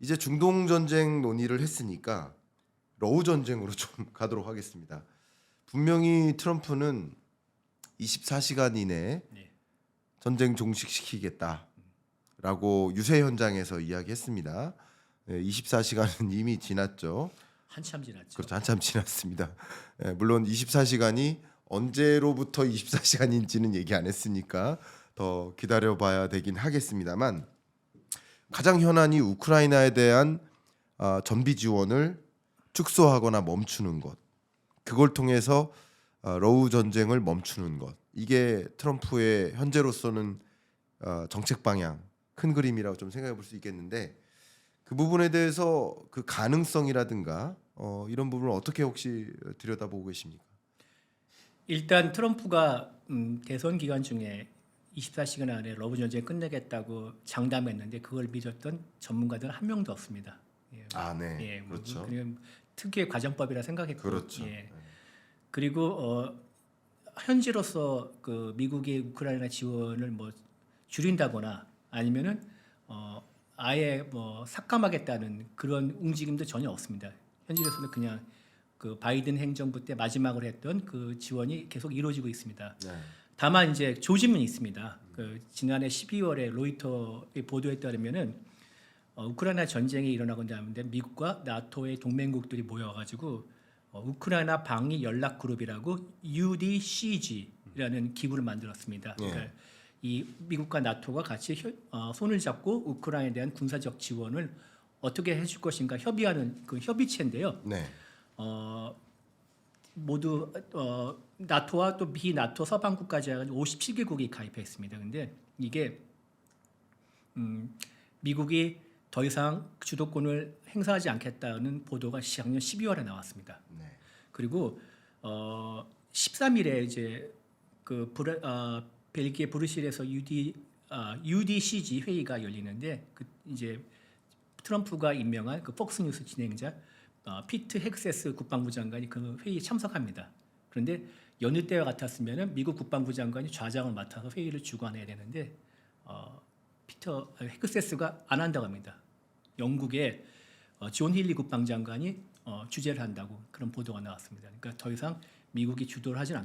이제 중동 전쟁 논의를 했으니까 러우 전쟁으로 좀 가도록 하겠습니다. 분명히 트럼프는 24시간 이내에 네. 전쟁 종식시키겠다라고 유세 현장에서 이야기했습니다. 24시간은 이미 지났죠. 한참 지났죠. 그렇죠. 한참 지났습니다. 물론 24시간이 언제로부터 24시간인지는 얘기 안 했으니까 더 기다려봐야 되긴 하겠습니다만 가장 현안이 우크라이나에 대한 전비 지원을 축소하거나 멈추는 것, 그걸 통해서 러우 전쟁을 멈추는 것, 이게 트럼프의 현재로서는 정책 방향, 큰 그림이라고 좀 생각해 볼 수 있겠는데 그 부분에 대해서 그 가능성이라든가 이런 부분을 어떻게 혹시 들여다보고 계십니까? 일단 트럼프가 대선 기간 중에 24시간 안에 러브 전쟁 끝내겠다고 장담했는데 그걸 믿었던 전문가들은 한 명도 없습니다. 예, 네, 예, 그렇죠. 그냥 특유의 과정법이라 생각했고, 그렇죠. 예. 그리고 현지로서 그 미국의 우크라이나 지원을 뭐 줄인다거나 아니면은 아예 뭐 삭감하겠다는 그런 움직임도 전혀 없습니다. 현지로서는 그냥 그 바이든 행정부 때 마지막으로 했던 그 지원이 계속 이루어지고 있습니다. 네. 다만 이제 조짐은 있습니다. 그 지난해 12월에 로이터의 보도에 따르면은 우크라이나 전쟁이 일어나고 나는데 미국과 나토의 동맹국들이 모여가지고 우크라이나 방위 연락 그룹이라고 UDCG라는 기구를 만들었습니다. 예. 그러니까 이 미국과 나토가 같이 손을 잡고 우크라이나에 대한 군사적 지원을 어떻게 해줄 것인가 협의하는 그 협의체인데요. 네. 모두 나토와 또 비나토 서방국까지 해가지고 57개국이 가입했습니다. 근데 이게 미국이 더 이상 주도권을 행사하지 않겠다는 보도가 작년 12월에 나왔습니다. 네. 그리고 13일에 이제 그 벨기에 브뤼셀에서 UDCG 회의가 열리는데 그 이제 트럼프가 임명한 그 폭스뉴스 진행자 피트 헥세스 국방부 장관이 그 회의에 참석합니다. 그런데 여느 때와 같았으면은 미국 국방부 장관이 좌장을 맡아서 회의를 주관해야 되는데 피터 헥세스가 안 한다고 합니다. 영국의 존 힐리 국방장관이 주재를 한다고 그런 보도가 나왔습니다. 그러니까 더 이상 미국이 주도를 하진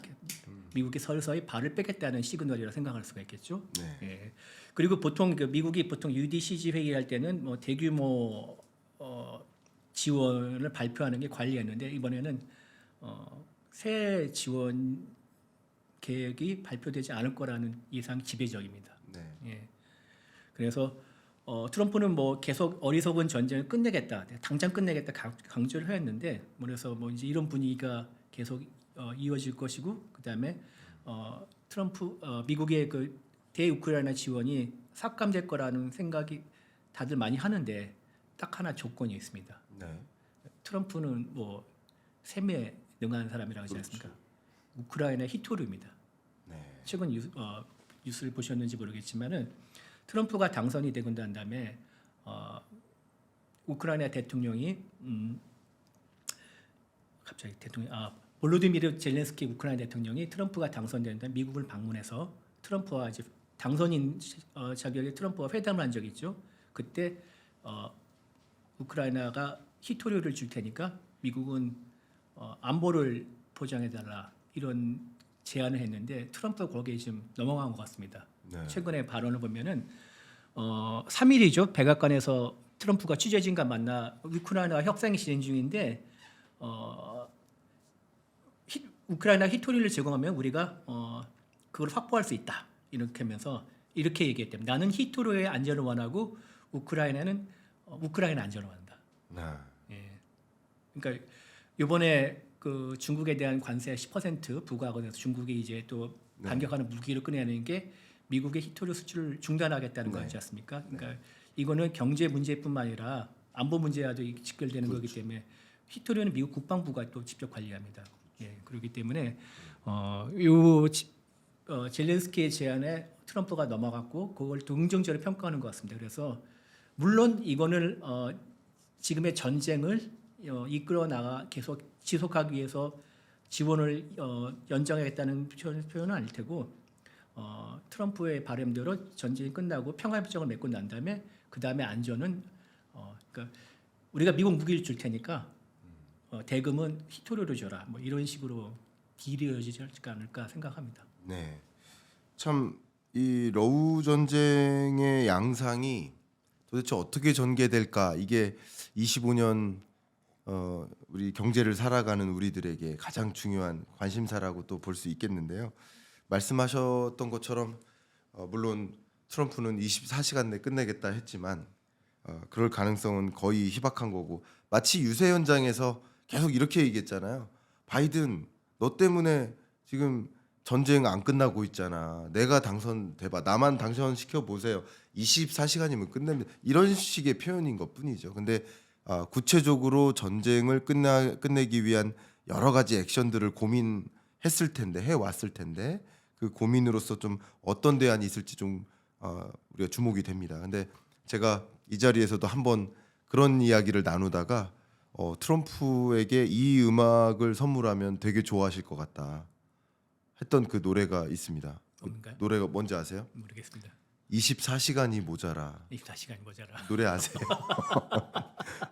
미국이 서서히 발을 빼겠다는 시그널이라 생각할 수가 있겠죠. 네. 예. 그리고 보통 미국이 보통 UDCG 회의할 때는 뭐 대규모 지원을 발표하는 게 관리였는데 이번에는 새 지원 계획이 발표되지 않을 거라는 예상이 지배적입니다. 네. 예. 그래서 트럼프는 뭐 계속 어리석은 전쟁을 끝내겠다, 당장 끝내겠다 강조를 했는데, 그래서 뭐 이제 이런 분위기가 계속 이어질 것이고, 그다음에 미국의 그 대우크라이나 지원이 삭감될 거라는 생각이 다들 많이 하는데 딱 하나 조건이 있습니다. 네. 트럼프는 뭐 셈에 능한 사람이라고 하지 그렇죠. 않습니까? 우크라이나 히토류입니다. 네. 최근 뉴스를 보셨는지 모르겠지만은 트럼프가 당선이 되고 난 다음에 우크라이나 대통령이 갑자기 볼로디미르 젤렌스키 우크라이나 대통령이 트럼프가 당선된 다음 미국을 방문해서 트럼프와 이제 당선인 자격의 트럼프와 회담을 한 적이 있죠. 그때 우크라이나가 히토류를 줄 테니까 미국은 안보를 보장해달라 이런 제안을 했는데 트럼프가 거기에 지금 넘어간 것 같습니다. 네. 최근에 발언을 보면은 3일이죠. 백악관에서 트럼프가 취재진과 만나 우크라이나와 협상이 진행 중인데 우크라이나 히토리를 제공하면 우리가 그걸 확보할 수 있다. 이렇게 하면서 이렇게 얘기했대요. 나는 히토리의 안전을 원하고 우크라이나는 우크라이나 안전을 원한다. 네. 예. 그러니까 이번에 그 중국에 대한 관세 10% 부과하고 나서 중국이 이제 또 네. 반격하는 무기를 꺼내는 게 미국의 히토리 수출을 중단하겠다는 네. 거지 않습니까? 그러니까 이거는 경제 문제뿐만 아니라 안보 문제와도 직결되는 그렇죠. 거기 때문에 히토리는 미국 국방부가 또 직접 관리합니다. 예, 그렇기 때문에 젤렌스키의 제안에 트럼프가 넘어갔고 그걸 긍정적으로 평가하는 것 같습니다. 그래서 물론 이거는 지금의 전쟁을 이끌어 나가 계속 지속하기 위해서 지원을 연장하겠다는 표현은 아닐 테고 트럼프의 바람대로 전쟁이 끝나고 평화협정을 맺고 난 다음에 그 다음에 안전은 그러니까 우리가 미국 무기를 줄 테니까 대금은 히토리를 줘라. 뭐 이런 식으로 딜이 이어지지 않을까 생각합니다. 네. 참 이 러우 전쟁의 양상이 도대체 어떻게 전개될까? 이게 25년 우리 경제를 살아가는 우리들에게 가장 중요한 관심사라고 또 볼 수 있겠는데요. 말씀하셨던 것처럼 물론 트럼프는 24시간 내 끝내겠다 했지만 그럴 가능성은 거의 희박한 거고 마치 유세 현장에서 계속 이렇게 얘기했잖아요. 바이든 너 때문에 지금 전쟁 안 끝나고 있잖아. 내가 당선돼봐. 나만 당선시켜 보세요. 24시간이면 끝냅니다. 이런 식의 표현인 것뿐이죠. 근데 구체적으로 전쟁을 끝내기 위한 여러 가지 액션들을 고민했을 텐데 해왔을 텐데 그 고민으로서 좀 어떤 대안이 있을지 좀 우리가 주목이 됩니다. 근데 제가 이 자리에서도 한번 그런 이야기를 나누다가 트럼프에게 이 음악을 선물하면 되게 좋아하실 것 같다 했던 그 노래가 있습니다. 그 뭔가요? 노래가 뭔지 아세요? 모르겠습니다. 24시간이 모자라. 24시간이 모자라. 노래 아세요?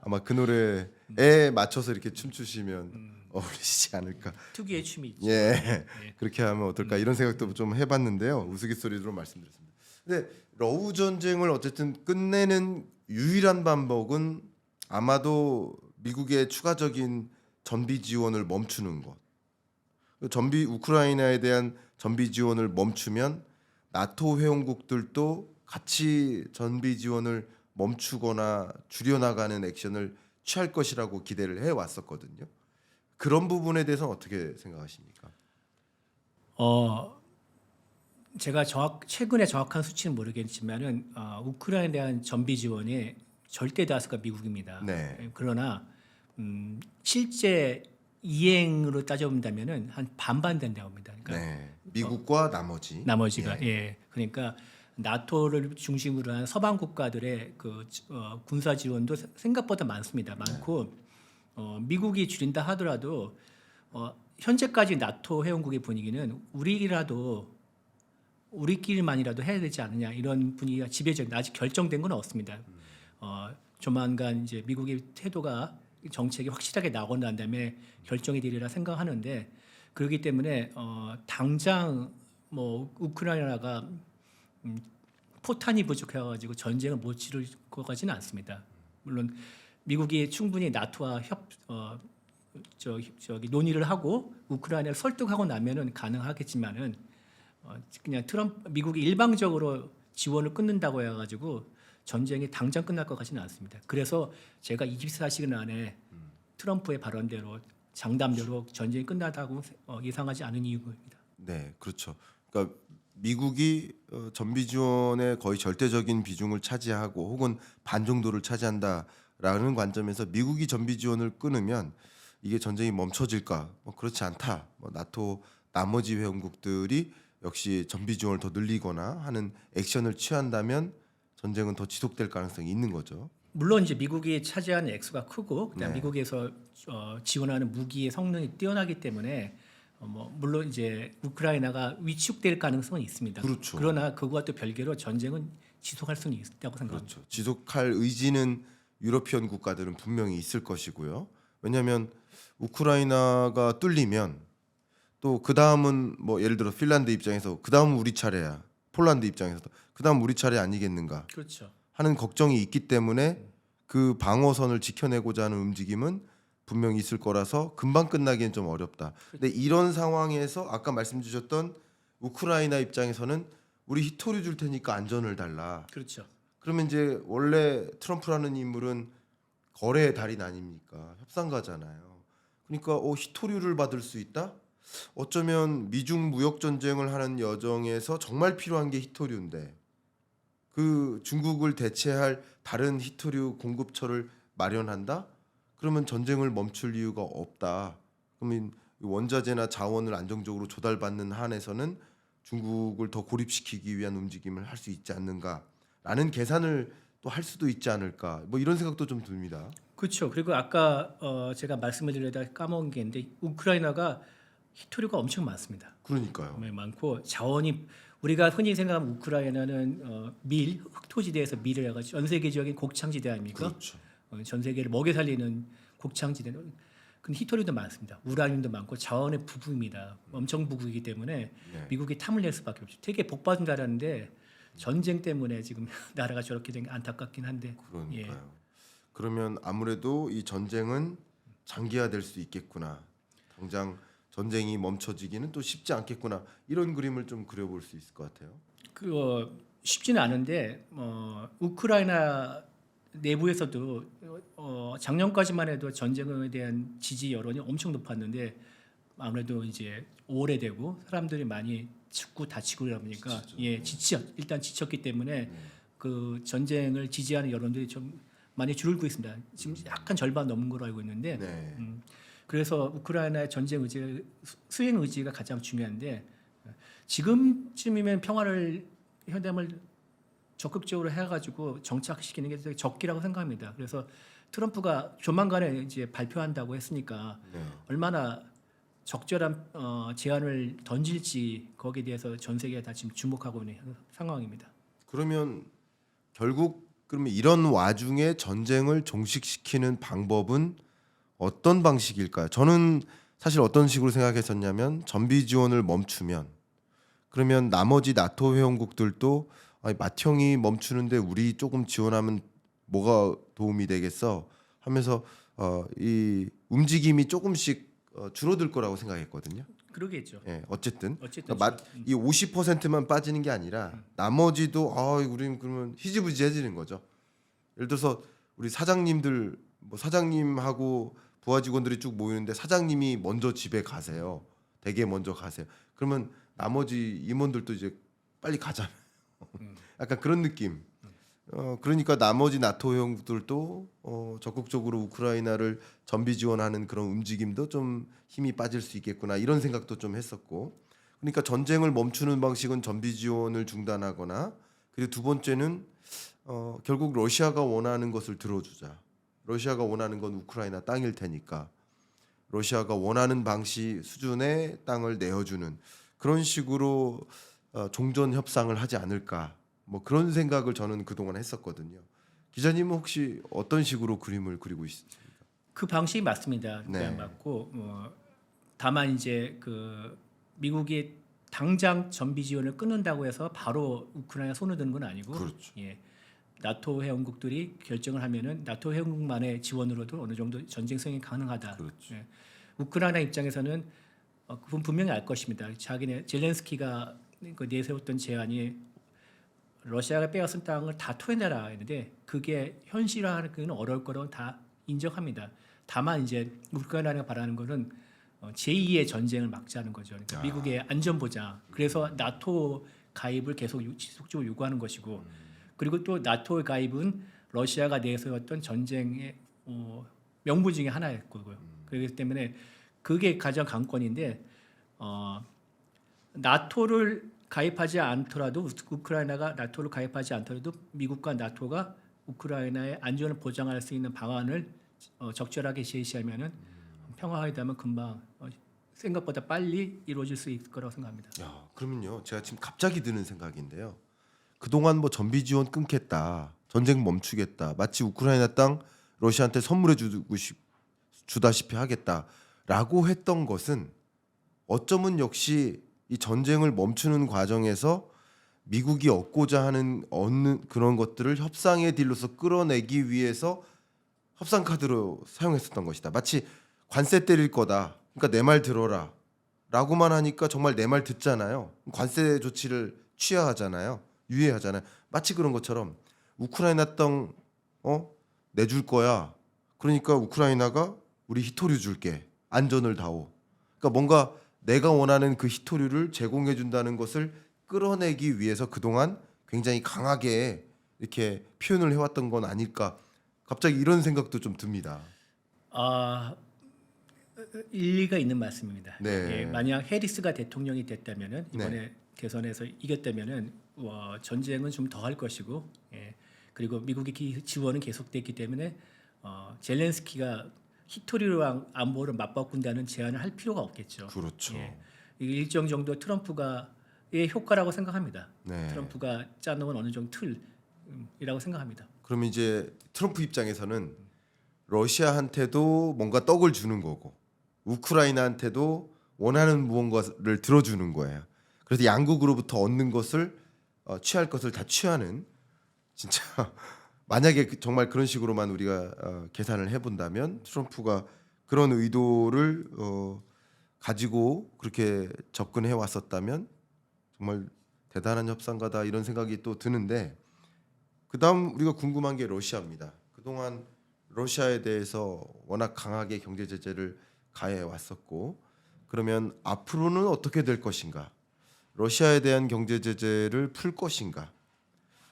아마 그 노래에 맞춰서 이렇게 춤추시면 어울리시지 않을까. 특유의 춤이 있죠. 예, 네. 그렇게 하면 어떨까 이런 생각도 좀 해봤는데요. 우스갯소리로 말씀드렸습니다. 근데 러우 전쟁을 어쨌든 끝내는 유일한 방법은 아마도 미국의 추가적인 전비 지원을 멈추는 것. 우크라이나에 대한 전비 지원을 멈추면 나토 회원국들도 같이 전비 지원을 멈추거나 줄여나가는 액션을 취할 것이라고 기대를 해왔었거든요. 그런 부분에 대해서 어떻게 생각하십니까? 제가 최근에 정확한 수치는 모르겠지만은 우크라이나에 대한 전비 지원의 절대 다수가 미국입니다. 네. 그러나 실제 이행으로 따져본다면은 한 반반 된다고 합니다. 그러니까 네, 미국과 나머지가 그러니까 나토를 중심으로 한 서방 국가들의 그 군사 지원도 생각보다 많습니다. 많고 미국이 줄인다 하더라도 현재까지 나토 회원국의 분위기는 우리끼리만이라도 해야 되지 않느냐 이런 분위기가 지배적. 아직 결정된 건 없습니다. 조만간 이제 미국의 태도가 정책이 확실하게 나오고 난 다음에 결정이 되리라 생각하는데 그렇기 때문에 당장 뭐 우크라이나가 포탄이 부족해가지고 전쟁을 못 치를 것 같지는 않습니다. 물론 미국이 충분히 나토와 논의를 하고 우크라이나를 설득하고 나면은 가능하겠지만은 그냥 미국이 일방적으로 지원을 끊는다고 해가지고 전쟁이 당장 끝날 것 같지는 않습니다. 그래서 제가 24시간 안에 트럼프의 발언대로 장담대로 전쟁이 끝나다고 예상하지 않은 이유입니다. 네, 그렇죠. 그러니까 미국이 전비 지원의 거의 절대적인 비중을 차지하고 혹은 반 정도를 차지한다라는 관점에서 미국이 전비 지원을 끊으면 이게 전쟁이 멈춰질까? 그렇지 않다. 나토 나머지 회원국들이 역시 전비 지원을 더 늘리거나 하는 액션을 취한다면 전쟁은 더 지속될 가능성이 있는 거죠. 물론 이제 미국이 차지하는 액수가 크고 그다음 네. 미국에서 지원하는 무기의 성능이 뛰어나기 때문에 물론 이제 우크라이나가 위축될 가능성은 있습니다. 그렇죠. 그러나 그것과 또 별개로 전쟁은 지속할 수는 있다고 생각합니다. 그렇죠. 지속할 의지는 유러피언 국가들은 분명히 있을 것이고요. 왜냐하면 우크라이나가 뚫리면 또 그 다음은 뭐 예를 들어 핀란드 입장에서 그 다음은 우리 차례야. 폴란드 입장에서도 그 다음 우리 차례 아니겠는가 그렇죠. 하는 걱정이 있기 때문에 그 방어선을 지켜내고자 하는 움직임은 분명히 있을 거라서 금방 끝나기엔 좀 어렵다. 근데 이런 상황에서 아까 말씀 주셨던 우크라이나 입장에서는 우리 히토리 줄 테니까 안전을 달라. 그렇죠. 그러면 이제 원래 트럼프라는 인물은 거래의 달인 아닙니까? 협상가잖아요. 그러니까 히토류를 받을 수 있다? 어쩌면 미중 무역 전쟁을 하는 여정에서 정말 필요한 게 히토류인데 그 중국을 대체할 다른 히토류 공급처를 마련한다? 그러면 전쟁을 멈출 이유가 없다. 그러면 원자재나 자원을 안정적으로 조달받는 한에서는 중국을 더 고립시키기 위한 움직임을 할 수 있지 않는가라는 계산을 또 할 수도 있지 않을까. 뭐 이런 생각도 좀 듭니다. 그렇죠. 그리고 아까 제가 말씀을 드리려다 까먹은 게 있는데 우크라이나가 히토류가 엄청 많습니다. 그러니까요. 많고 자원이 우리가 흔히 생각하는 우크라이나는 흑토지대에서 밀을 해가지고 전 세계적인 곡창지대 아닙니까? 그렇죠. 전 세계를 먹여 살리는 곡창지대는 근데 히토리도 많습니다. 우라늄도 많고 자원의 부부입니다. 엄청 부부이기 때문에 네. 미국이 탐을 낼 수밖에 없죠. 되게 복받은 나라인데 전쟁 때문에 지금 나라가 저렇게 된 게 안타깝긴 한데. 그러니까요. 예. 그러면 아무래도 이 전쟁은 장기화될 수 있겠구나. 당장 전쟁이 멈춰지기는 또 쉽지 않겠구나. 이런 그림을 좀 그려볼 수 있을 것 같아요. 쉽지는 않은데 우크라이나 내부에서도 작년까지만 해도 전쟁에 대한 지지 여론이 엄청 높았는데 아무래도 이제 오래되고 사람들이 많이 죽고 다치고 그러다 보니까 일단 지쳤기 때문에 그 전쟁을 지지하는 여론들이 좀 많이 줄고 있습니다. 지금 약간 절반 넘은 걸로 알고 있는데 네. 그래서 우크라이나의 전쟁 의지, 수행 의지가 가장 중요한데 지금쯤이면 평화를 현대함을 적극적으로 해가지고 정착시키는 게 되게 적기라고 생각합니다. 그래서 트럼프가 조만간에 이제 발표한다고 했으니까 네. 얼마나 적절한 제안을 던질지 거기에 대해서 전 세계가 다 지금 주목하고 있는 상황입니다. 그러면 결국 그러면 이런 와중에 전쟁을 종식시키는 방법은 어떤 방식일까요? 저는 사실 어떤 식으로 생각했었냐면 전비 지원을 멈추면 그러면 나머지 나토 회원국들도 아니, 맏형이 멈추는데 우리 조금 지원하면 뭐가 도움이 되겠어 하면서 이 움직임이 조금씩 줄어들 거라고 생각했거든요. 그러겠죠. 예, 어쨌든 어쨌든 그러니까 이 50%만 빠지는 게 아니라 나머지도 우리 그러면 희지부지해지는 거죠. 예를 들어서 우리 사장님들 뭐 사장님하고 부하 직원들이 쭉 모이는데 사장님이 먼저 집에 가세요. 댁에 먼저 가세요. 그러면 나머지 임원들도 이제 빨리 가잖아요. 약간 그런 느낌. 그러니까 나머지 나토 회원국들도 적극적으로 우크라이나를 전비 지원하는 그런 움직임도 좀 힘이 빠질 수 있겠구나 이런 생각도 좀 했었고. 그러니까 전쟁을 멈추는 방식은 전비 지원을 중단하거나 그리고 두 번째는 결국 러시아가 원하는 것을 들어주자. 러시아가 원하는 건 우크라이나 땅일 테니까 러시아가 원하는 방식 수준의 땅을 내어주는 그런 식으로 종전 협상을 하지 않을까. 뭐 그런 생각을 저는 그동안 했었거든요. 기자님은 혹시 어떤 식으로 그림을 그리고 있습니까? 그 방식이 맞습니다. 네. 맞고 다만 이제 그 미국이 당장 전비 지원을 끊는다고 해서 바로 우크라이나 손을 드는 건 아니고 그렇죠. 예. 나토 회원국들이 결정을 하면은 나토 회원국만의 지원으로도 어느 정도 전쟁 수행이 가능하다. 그렇죠. 예. 우크라이나 입장에서는 그분 분명히 알 것입니다. 자기네 젤렌스키가 그 내세웠던 제안이 러시아가 빼앗은 땅을 다 토해내라 했는데 그게 현실화하기는 어려울 거라고 다 인정합니다. 다만 이제 우크라이나가 바라는 거는 제2의 전쟁을 막자는 거죠. 그러니까 미국의 안전 보장. 그래서 나토 가입을 계속 지속적으로 요구하는 것이고 그리고 또 나토 가입은 러시아가 내세웠던 전쟁의 명분 중에 하나였고요. 그렇기 때문에 그게 가장 강권인데 나토를 가입하지 않더라도 우크라이나가 나토를 가입하지 않더라도 미국과 나토가 우크라이나의 안전을 보장할 수 있는 방안을 적절하게 제시하면은 평화회담은 금방 생각보다 빨리 이루어질 수 있을 거라고 생각합니다. 야, 그러면요. 제가 지금 갑자기 드는 생각인데요. 그동안 뭐 전비 지원 끊겠다. 전쟁 멈추겠다. 마치 우크라이나 땅 러시아한테 선물해 주다시피 하겠다라고 했던 것은 어쩌면 역시 이 전쟁을 멈추는 과정에서 미국이 얻고자 하는 그런 것들을 협상의 딜로서 끌어내기 위해서 협상 카드로 사용했었던 것이다. 마치 관세 때릴 거다. 그러니까 내 말 들어라. 라고만 하니까 정말 내 말 듣잖아요. 관세 조치를 취하하잖아요. 유예하잖아요. 마치 그런 것처럼 우크라이나 땅 내줄 거야. 그러니까 우크라이나가 우리 히토류 줄게. 안전을 다오. 그러니까 뭔가 내가 원하는 그 히토류를 제공해 준다는 것을 끌어내기 위해서 그동안 굉장히 강하게 이렇게 표현을 해왔던 건 아닐까. 갑자기 이런 생각도 좀 듭니다. 일리가 있는 말씀입니다. 네. 예, 만약 해리스가 대통령이 됐다면은 이번에 대선에서 이겼다면은 전쟁은 좀 더 할 것이고, 예, 그리고 미국의 지원은 계속됐기 때문에 젤렌스키가 히토리랑 안보를 맞바꾼다는 제안을 할 필요가 없겠죠. 그렇죠. 예, 일정 정도 트럼프가의 효과라고 생각합니다. 네. 트럼프가 짜놓은 어느 정도 틀이라고 생각합니다. 그러면 이제 트럼프 입장에서는 러시아한테도 뭔가 떡을 주는 거고 우크라이나한테도 원하는 무언가를 들어주는 거예요. 그래서 양국으로부터 얻는 것을 취할 것을 다 취하는 진짜 만약에 정말 그런 식으로만 우리가 계산을 해본다면 트럼프가 그런 의도를 가지고 그렇게 접근해 왔었다면 정말 대단한 협상가다 이런 생각이 또 드는데 그다음 우리가 궁금한 게 러시아입니다. 그동안 러시아에 대해서 워낙 강하게 경제 제재를 가해 왔었고 그러면 앞으로는 어떻게 될 것인가? 러시아에 대한 경제 제재를 풀 것인가?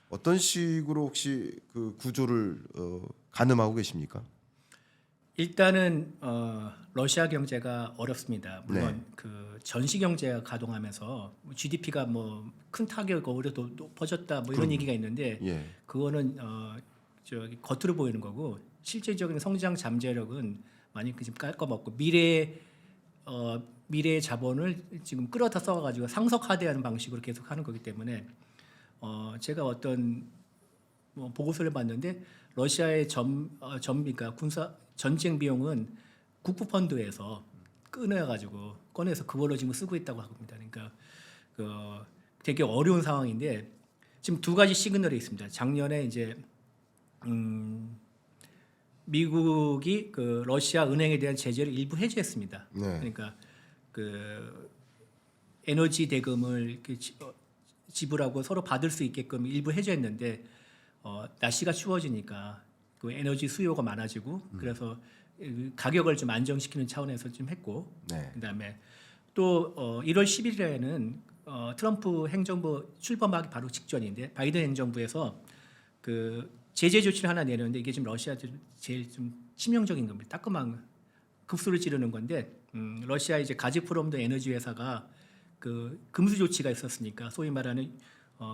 어떤 식으로 혹시 그 구조를 가늠하고 계십니까? 일단은 러시아 경제가 어렵습니다. 물론 네. 그 전시 경제가 가동하면서 GDP가 뭐 큰 타격이 오히려 더 높아졌다 뭐 이런 그럼요. 얘기가 있는데 예. 그거는 저기 겉으로 보이는 거고 실질적인 성장 잠재력은 많이 지금 깔거먹고 미래의 자본을 지금 끌어다 써가지고 상속화대하는 방식으로 계속 하는 거기 때문에 제가 어떤 뭐 보고서를 봤는데 러시아의 그러니까 군사 전쟁 비용은 국부 펀드에서 꺼내서 그걸로 지금 쓰고 있다고 합니다. 그러니까 그 되게 어려운 상황인데 지금 두 가지 시그널이 있습니다. 작년에 이제 미국이 그 러시아 은행에 대한 제재를 일부 해제했습니다. 네. 그러니까 그 에너지 대금을 이렇게 지불하고 서로 받을 수 있게끔 일부 해제했는데 날씨가 추워지니까 그 에너지 수요가 많아지고 그래서 가격을 좀 안정시키는 차원에서 좀 했고 네. 그다음에 또 1월 10일에는 트럼프 행정부 출범하기 바로 직전인데 바이든 행정부에서 그 제재 조치를 하나 내렸는데 이게 지금 러시아 제일 좀 치명적인 겁니다. 따끔한 급소를 찌르는 건데 러시아 이제 가즈프롬도 에너지 회사가 그 금수 조치가 있었으니까 소위 말하는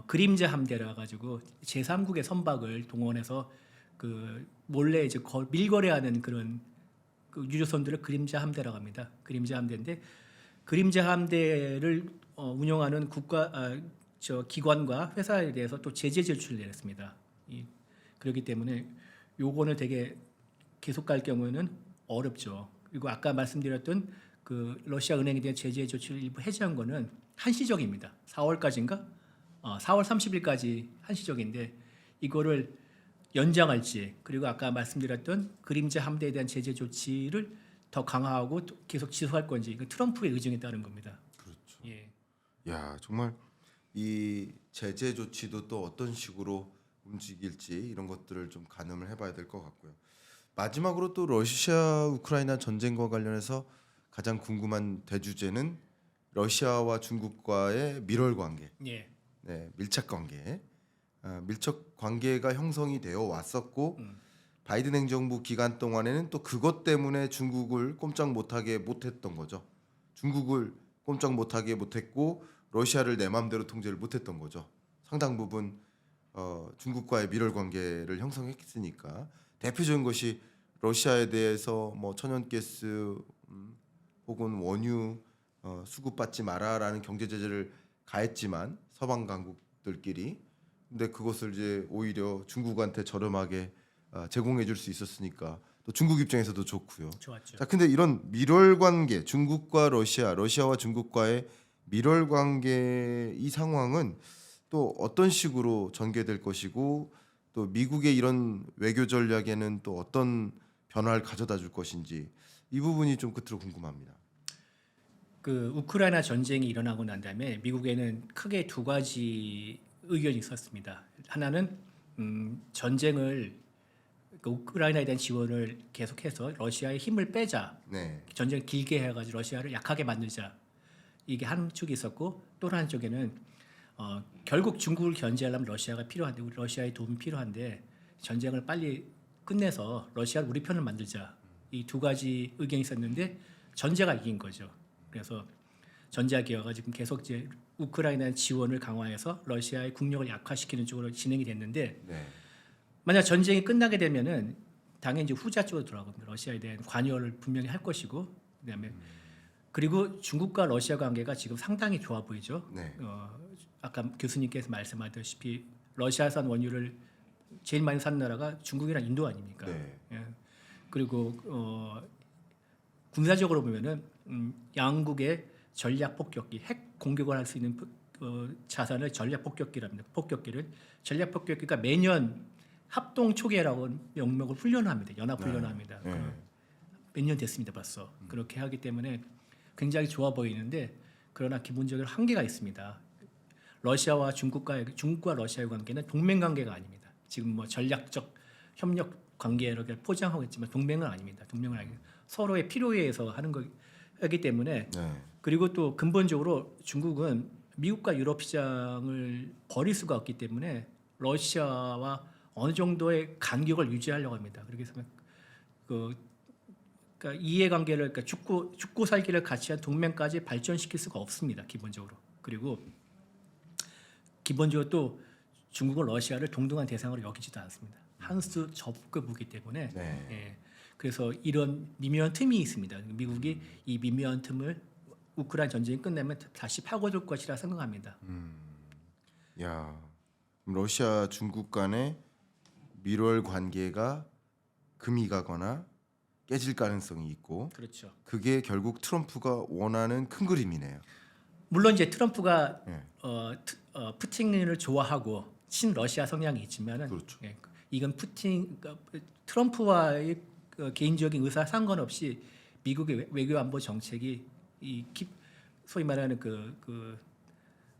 그림자 함대라 가지고 제3국의 선박을 동원해서 그 몰래 이제 밀거래하는 그런 그 유조선들을 그림자 함대라고 합니다. 그림자 함대인데 그림자 함대를 운영하는 기관과 회사에 대해서 또 제재 조치를 내렸습니다. 그렇기 때문에 요거는 되게 계속 갈 경우에는 어렵죠. 그리고 아까 말씀드렸던 그 러시아 은행에 대한 제재 조치를 일부 해제한 거는 한시적입니다. 4월까지인가? 4월 30일까지 한시적인데 이거를 연장할지 그리고 아까 말씀드렸던 그림자 함대에 대한 제재 조치를 더 강화하고 계속 지속할 건지 그 트럼프의 의중에 따른 겁니다. 그렇죠. 예. 야 정말 이 제재 조치도 또 어떤 식으로 움직일지 이런 것들을 좀 가늠을 해봐야 될 것 같고요. 마지막으로 또 러시아 우크라이나 전쟁과 관련해서 가장 궁금한 대주제는 러시아와 중국과의 밀월 관계, 예. 네, 밀착 관계, 밀착 관계가 형성이 되어 왔었고 바이든 행정부 기간 동안에는 또 그것 때문에 중국을 꼼짝 못하게 못했던 거죠. 중국을 꼼짝 못하게 못했고 러시아를 내 마음대로 통제를 못했던 거죠. 상당 부분 중국과의 밀월 관계를 형성했으니까 대표적인 것이 러시아에 대해서 뭐 천연가스 혹은 원유 수급받지 마라라는 경제 제재를 가했지만 서방 강국들끼리 근데 그것을 이제 오히려 중국한테 저렴하게 제공해 줄 수 있었으니까 또 중국 입장에서도 좋고요. 좋았죠. 자, 근데 이런 밀월 관계, 중국과 러시아, 러시아와 중국과의 밀월 관계 이 상황은 또 어떤 식으로 전개될 것이고 또 미국의 이런 외교 전략에는 또 어떤 변화를 가져다 줄 것인지 이 부분이 좀 끝으로 궁금합니다. 그 우크라이나 전쟁이 일어나고 난 다음에 미국에는 크게 두 가지 의견이 있었습니다. 하나는 전쟁을 그 우크라이나에 대한 지원을 계속해서 러시아의 힘을 빼자. 네, 전쟁을 길게 해가지고 러시아를 약하게 만들자. 이게 한 쪽이 있었고 또 한 쪽에는 결국 중국을 견제하려면 러시아가 필요한데 우리 러시아의 도움이 필요한데 전쟁을 빨리 끝내서 러시아를 우리 편을 만들자. 이 두 가지 의견이 있었는데 전제가 이긴 거죠. 그래서 전자기어가 지금 계속 이제 우크라이나 지원을 강화해서 러시아의 국력을 약화시키는 쪽으로 진행이 됐는데 네, 만약 전쟁이 끝나게 되면은 당연히 이제 후자 쪽으로 돌아갑니다. 러시아에 대한 관여를 분명히 할 것이고 그다음에 그리고 중국과 러시아 관계가 지금 상당히 좋아 보이죠. 네, 아까 교수님께서 말씀하셨다시피 러시아산 원유를 제일 많이 사는 나라가 중국이랑 인도 아닙니까? 네. 예. 그리고 군사적으로 보면은 양국의 전략 폭격기, 핵 공격을 할 수 있는 자산을 전략 폭격기랍니다. 전략 폭격기가 매년 합동 초계라고 명목을 훈련합니다. 연합 훈련합니다. 네. 몇 년 됐습니다, 벌써. 그렇게 하기 때문에 굉장히 좋아 보이는데 그러나 기본적으로 한계가 있습니다. 중국과 러시아의 관계는 동맹 관계가 아닙니다. 지금 뭐 전략적 협력 관계라고 포장하고 있지만 동맹은 아닙니다. 동맹은 아니고 서로의 필요에 의해서 하기 때문에 네. 그리고 또 근본적으로 중국은 미국과 유럽 시장을 버릴 수가 없기 때문에 러시아와 어느 정도의 간격을 유지하려고 합니다. 그렇게 해서 그러니까 이해관계를 그러니까 죽고 살기를 같이 한 동맹까지 발전시킬 수가 없습니다. 기본적으로. 그리고 기본적으로 또 중국은 러시아를 동등한 대상으로 여기지도 않습니다. 한수 접급이기 때문에 네. 예, 그래서 이런 미묘한 틈이 있습니다. 미국이 이 미묘한 틈을 우크라이나 전쟁이 끝나면 다시 파고들 것이라 생각합니다. 야, 러시아 중국 간의 밀월 관계가 금이 가거나 깨질 가능성이 있고 그렇죠. 그게 결국 트럼프가 원하는 큰 그림이네요. 물론 이제 트럼프가 네. 푸틴을 좋아하고 친러시아 성향이 있지만은 그렇죠. 예, 이건 트럼프와의 개인적인 의사 상관없이 미국의 외교 안보 정책이 소위 말하는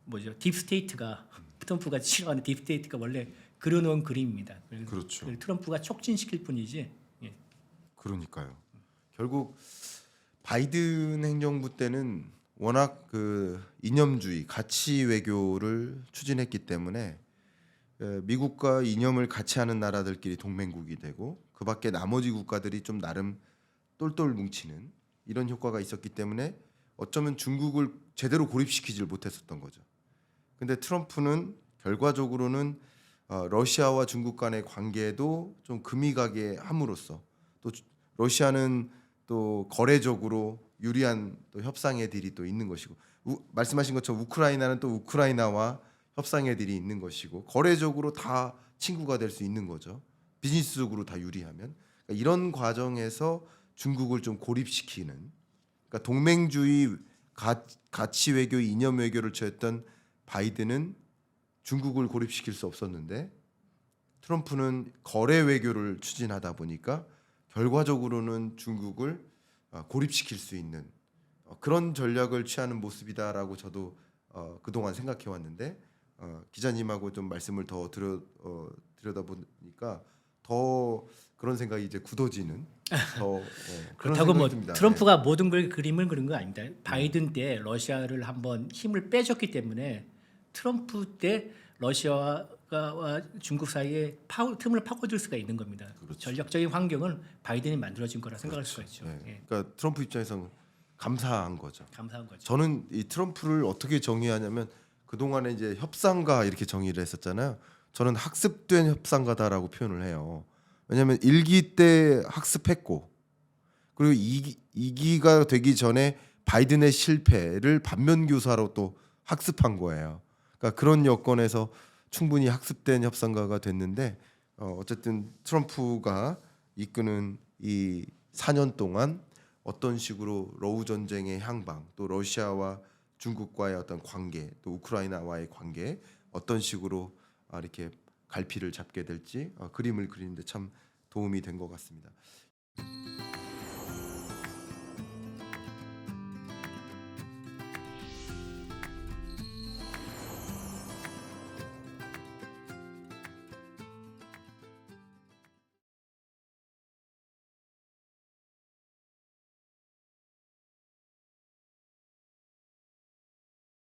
뭐죠 딥스테이트가 트럼프가 싫어하는 딥스테이트가 원래 그려놓은 그림입니다. 그렇죠. 트럼프가 촉진시킬 뿐이지. 예. 그러니까요. 결국 바이든 행정부 때는 워낙 그 이념주의, 가치 외교를 추진했기 때문에 미국과 이념을 같이 하는 나라들끼리 동맹국이 되고 그밖에 나머지 국가들이 좀 나름 똘똘 뭉치는 이런 효과가 있었기 때문에 어쩌면 중국을 제대로 고립시키질 못했었던 거죠. 근데 트럼프는 결과적으로는 러시아와 중국 간의 관계도 좀 금이 가게 함으로써 또 러시아는 또 거래적으로 유리한 또 협상의 딜이 또 있는 것이고 말씀하신 것처럼 우크라이나는 또 우크라이나와 협상의 딜이 있는 것이고 거래적으로 다 친구가 될 수 있는 거죠. 비즈니스적으로 다 유리하면 그러니까 이런 과정에서 중국을 좀 고립시키는 그러니까 동맹주의 가치 외교, 이념 외교를 취했던 바이든은 중국을 고립시킬 수 없었는데 트럼프는 거래 외교를 추진하다 보니까 결과적으로는 중국을 고립시킬 수 있는 그런 전략을 취하는 모습이다라고 저도 그동안 생각해 왔는데 기자님하고 좀 말씀을 더 들여다보니까 더 그런 생각이 이제 굳어지는 더 그런 그렇다고 뭐 생각이 듭니다. 트럼프가 모든 그림을 그린 거 아닙니다. 바이든 때 러시아를 한번 힘을 빼줬기 때문에 트럼프 때 러시아와 중국 사이에 틈을 파고들 수가 있는 겁니다. 그렇죠. 전략적인 환경은 바이든이 만들어진 거라 생각할 수가 있죠. 네. 예, 그러니까 트럼프 입장에서는 감사한 거죠. 감사한 거죠. 저는 이 트럼프를 어떻게 정의하냐면 그 동안에 이제 협상가 이렇게 정의를 했었잖아요. 저는 학습된 협상가다라고 표현을 해요. 왜냐하면 1기 때 학습했고 그리고 2기가 되기 전에 바이든의 실패를 반면 교사로 또 학습한 거예요. 그러니까 그런 여건에서 충분히 학습된 협상가가 됐는데 어쨌든 트럼프가 이끄는 이 4년 동안 어떤 식으로 러우 전쟁의 향방 또 러시아와 중국과의 어떤 관계 또 우크라이나와의 관계 어떤 식으로 이렇게 갈피를 잡게 될지 그림을 그리는데 참 도움이 된 것 같습니다.